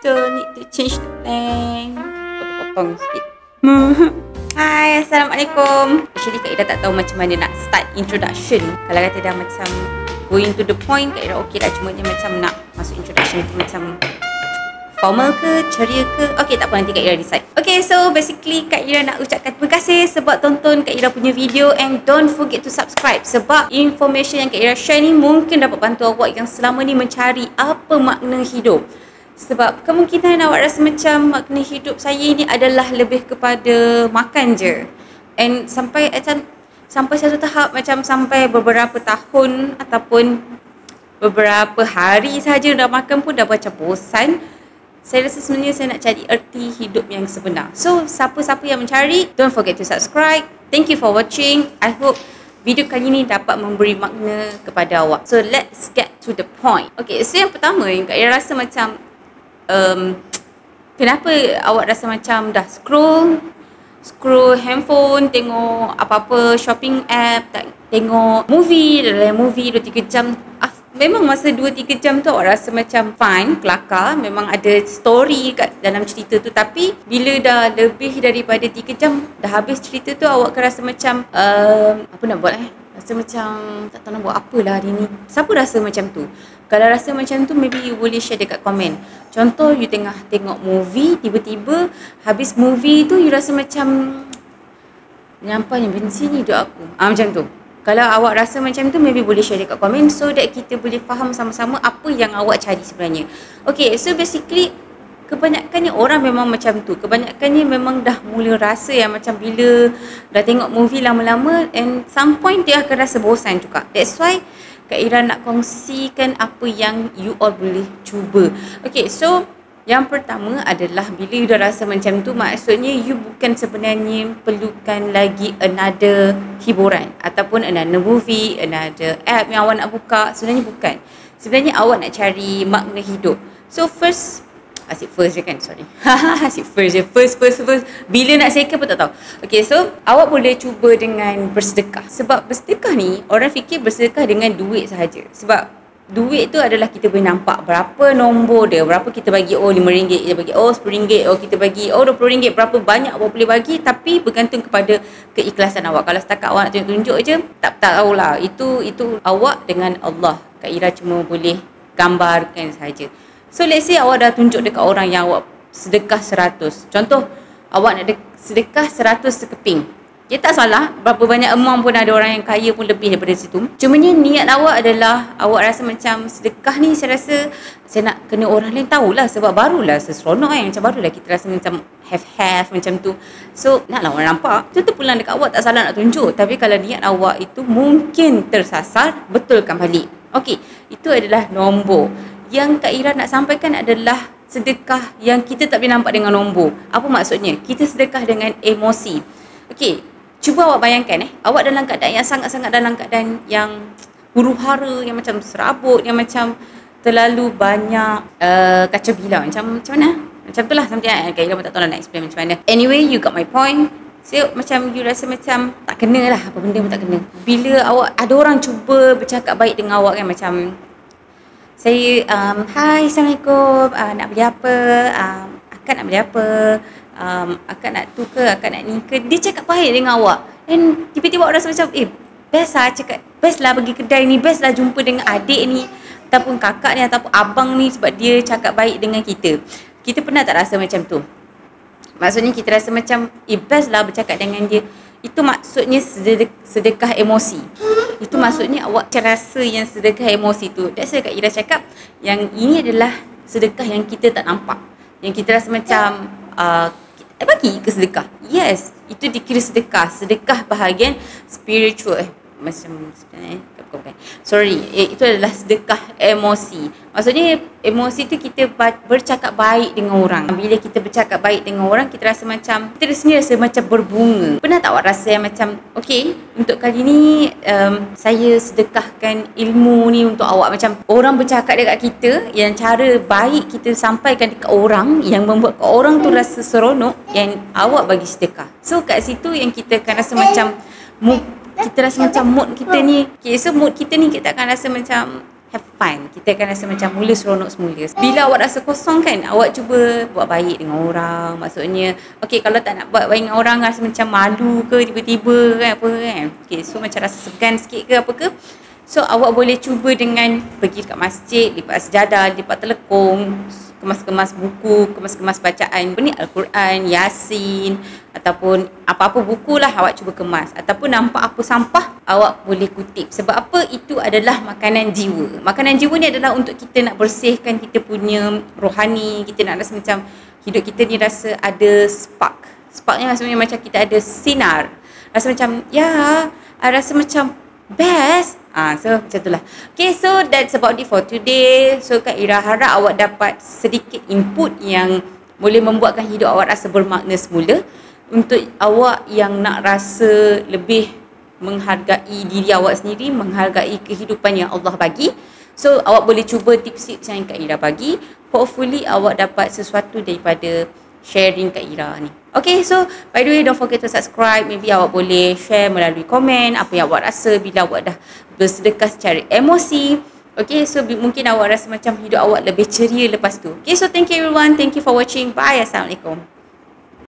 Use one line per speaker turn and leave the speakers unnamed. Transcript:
still need to change the plan. Potong sikit. Hai, Assalamualaikum. Actually Kak Ira tak tahu macam mana nak start introduction. Kalau kata dah macam going to the point, Kak Ira okey dah. Cuma dia macam nak masuk introduction tu macam formal ke, ceria ke. Okay, tak apa, nanti Kak Ira decide. Okay, so basically Kak Ira nak ucapkan terima kasih sebab tonton Kak Ira punya video. And don't forget to subscribe sebab information yang Kak Ira share ni mungkin dapat bantu awak yang selama ni mencari apa makna hidup. Sebab kemungkinan awak rasa macam makna hidup saya ni adalah lebih kepada makan je. And sampai satu tahap macam sampai beberapa tahun ataupun beberapa hari saja dah makan pun dah macam bosan. Saya rasa sebenarnya saya nak cari erti hidup yang sebenar. So, siapa-siapa yang mencari, don't forget to subscribe. Thank you for watching. I hope video kali ni dapat memberi makna kepada awak. So, let's get to the point. Okay, so yang pertama yang Kak Ira rasa macam kenapa awak rasa macam dah scroll handphone, tengok apa-apa shopping app, tengok movie, dalam movie 2-3 jam. Memang masa 2-3 jam tu awak rasa macam fine, kelakar, memang ada story kat dalam cerita tu. Tapi bila dah lebih daripada 3 jam dah habis cerita tu, awak akan rasa macam apa nak buat rasa macam tak tahu nak buat apalah hari ni. Siapa rasa macam tu? Kalau rasa macam tu, maybe you boleh share dekat komen. Contoh, you tengah tengok movie, tiba-tiba habis movie tu you rasa macam nyampainya bensin ni hidup aku. Macam tu. Kalau awak rasa macam tu, maybe boleh share dekat komen so that kita boleh faham sama-sama apa yang awak cari sebenarnya. Okay, so basically kebanyakannya orang memang macam tu. Kebanyakannya memang dah mula rasa yang macam bila dah tengok movie lama-lama, and some point dia akan rasa bosan juga. That's why Kak Ira nak kongsikan apa yang you all boleh cuba. Okay, so yang pertama adalah bila you dah rasa macam tu, maksudnya you bukan sebenarnya perlukan lagi another hiburan ataupun another movie, another app yang awak nak buka. Sebenarnya bukan. Sebenarnya awak nak cari makna hidup. So first je kan, sorry. First. Bila nak second pun tak tahu. Okay, so awak boleh cuba dengan bersedekah. Sebab bersedekah ni, orang fikir bersedekah dengan duit sahaja. Sebab duit tu adalah kita boleh nampak berapa nombor dia, berapa kita bagi, RM5 kita bagi, RM10, kita bagi, RM20, berapa banyak awak boleh bagi. Tapi bergantung kepada keikhlasan awak. Kalau setakat awak nak tunjuk je, tak tahulah. Itu awak dengan Allah. Kak Ira cuma boleh gambarkan saja. So let's say awak dah tunjuk dekat orang yang awak sedekah 100. Contoh, awak nak sedekah 100 sekeping. Dia tak salah, berapa banyak amount pun ada orang yang kaya pun lebih daripada situ. Cumanya niat awak adalah awak rasa macam sedekah ni, saya rasa saya nak kena orang lain tahulah sebab barulah seseronok macam barulah kita rasa macam have macam tu. So naklah orang nampak. Itu pulang dekat awak, tak salah nak tunjuk. Tapi kalau niat awak itu mungkin tersasar, betulkan balik. Okey, itu adalah nombor. Yang Kak Ira nak sampaikan adalah sedekah yang kita tak boleh nampak dengan nombor. Apa maksudnya? Kita sedekah dengan emosi. Okey, cuba awak bayangkan awak dalam keadaan yang sangat-sangat dalam keadaan yang huru-hara, yang macam serabut, yang macam terlalu banyak kacau bilau. Macam mana? Macam tu lah, something Kak Ira pun tak tahu nak explain macam mana. Anyway, you got my point. So macam you rasa macam tak kena lah, apa benda pun tak kena. Bila awak ada orang cuba bercakap baik dengan awak kan, macam saya, hai, Assalamualaikum, nak beli apa, akak nak beli apa, akak nak tu ke, akak nak ni ke. Dia cakap baik dengan awak. And tiba-tiba awak rasa macam, best lah cakap, best lah pergi kedai ni, best lah jumpa dengan adik ni ataupun kakak ni ataupun abang ni sebab dia cakap baik dengan kita. Kita pernah tak rasa macam tu? Maksudnya kita rasa macam, best lah bercakap dengan dia. Itu maksudnya sedekah emosi. Itu maksudnya awak rasa yang sedekah emosi tu. That's why Kak Ira cakap yang ini adalah sedekah yang kita tak nampak. Yang kita rasa macam bagi ke sedekah. Yes, itu dikira sedekah. Sedekah bahagian spiritual. Macam bukan. Sorry, itu adalah sedekah emosi. Maksudnya emosi tu kita bercakap baik dengan orang. Bila kita bercakap baik dengan orang, kita rasa macam, kita rasanya rasa macam berbunga. Pernah tak awak rasa yang macam, okay, untuk kali ni saya sedekahkan ilmu ni untuk awak. Macam orang bercakap dekat kita, yang cara baik kita sampaikan dekat orang, yang membuat orang tu rasa seronok, yang awak bagi sedekah. So kat situ yang kita akan rasa macam kita rasa macam mood kita ni, okay, so mood kita ni kita akan rasa macam have fun. Kita akan rasa macam mula seronok semula. Bila awak rasa kosong kan, awak cuba buat baik dengan orang. Maksudnya, okay, kalau tak nak buat baik dengan orang, rasa macam malu ke tiba-tiba kan, apa kan. Okay, so macam rasa segan sikit ke apa ke. So awak boleh cuba dengan pergi kat masjid, lipat sejadah, lipat telekung, kemas-kemas buku, kemas-kemas bacaan, ni Al-Quran, Yasin, ataupun apa-apa buku lah awak cuba kemas. Ataupun nampak apa sampah, awak boleh kutip. Sebab apa? Itu adalah makanan jiwa. Makanan jiwa ni adalah untuk kita nak bersihkan kita punya rohani, kita nak rasa macam hidup kita ni rasa ada spark. Sparknya maksudnya macam kita ada sinar. Rasa macam, ya, rasa macam best. So macam itulah. Okay, so that's about it for today. So Kak Ira harap awak dapat sedikit input yang boleh membuatkan hidup awak rasa bermakna semula. Untuk awak yang nak rasa lebih menghargai diri awak sendiri, menghargai kehidupan yang Allah bagi, so awak boleh cuba tips-tips yang Kak Ira bagi. Hopefully awak dapat sesuatu daripada sharing Kak Ira ni. Okay, so by the way, don't forget to subscribe. Maybe awak boleh share melalui komen apa yang awak rasa bila awak dah bersedekah secara emosi. Okay, so mungkin awak rasa macam hidup awak lebih ceria lepas tu. Okay, so thank you everyone. Thank you for watching. Bye. Assalamualaikum.